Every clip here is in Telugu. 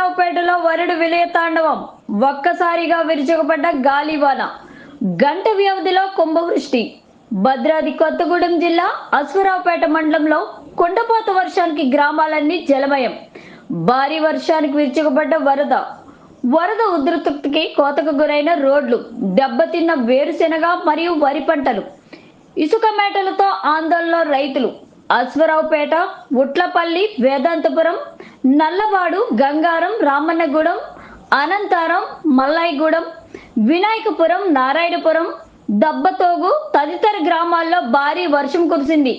అశ్వరావుపేటలో వరుడు విలయ తాండవం. ఒక్కసారిగా విరుచుకుపడ్డ గాలివాన, గంట వ్యవధిలో కుంభవృష్టి. భద్రాద్రి కొత్తగూడెం జిల్లా అశ్వరావుపేట మండలంలో కుండపోత వర్షానికి గ్రామాలన్నీ జలమయం. భారీ వర్షానికి విరుచుకుపడ్డ వరద ఉధృతికి కోతకు గురైన రోడ్లు, దెబ్బతిన్న వేరుశెనగ మరియు వరి పంటలు, ఇసుక మేటలతో ఆందోళనలో రైతులు. అశ్వరావుపేట, ఉట్లపల్లి, వేదాంతపురం, నల్లవాడు, గంగారం, రామన్నగూడెం, అనంతారం, మల్లాయిగూడెం, వినాయకపురం, నారాయణపురం, దబ్బతోగు తదితర గ్రామాల్లో భారీ వర్షం కురిసింది.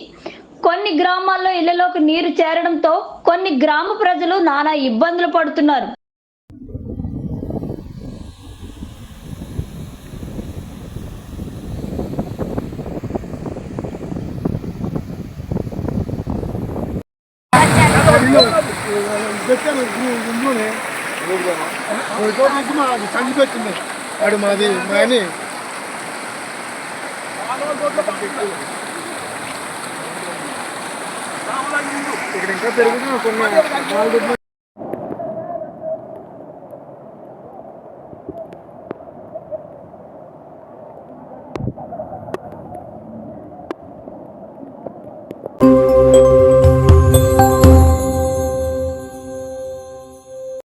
కొన్ని గ్రామాల్లో ఇళ్లలోకి నీరు చేరడంతో కొన్ని గ్రామ ప్రజలు నానా ఇబ్బందులు పడుతున్నారు. చనిపోతుంది వాడు మాది మాని ఇక్కడ ఇంకా పెరుగుతున్నా కొన్ని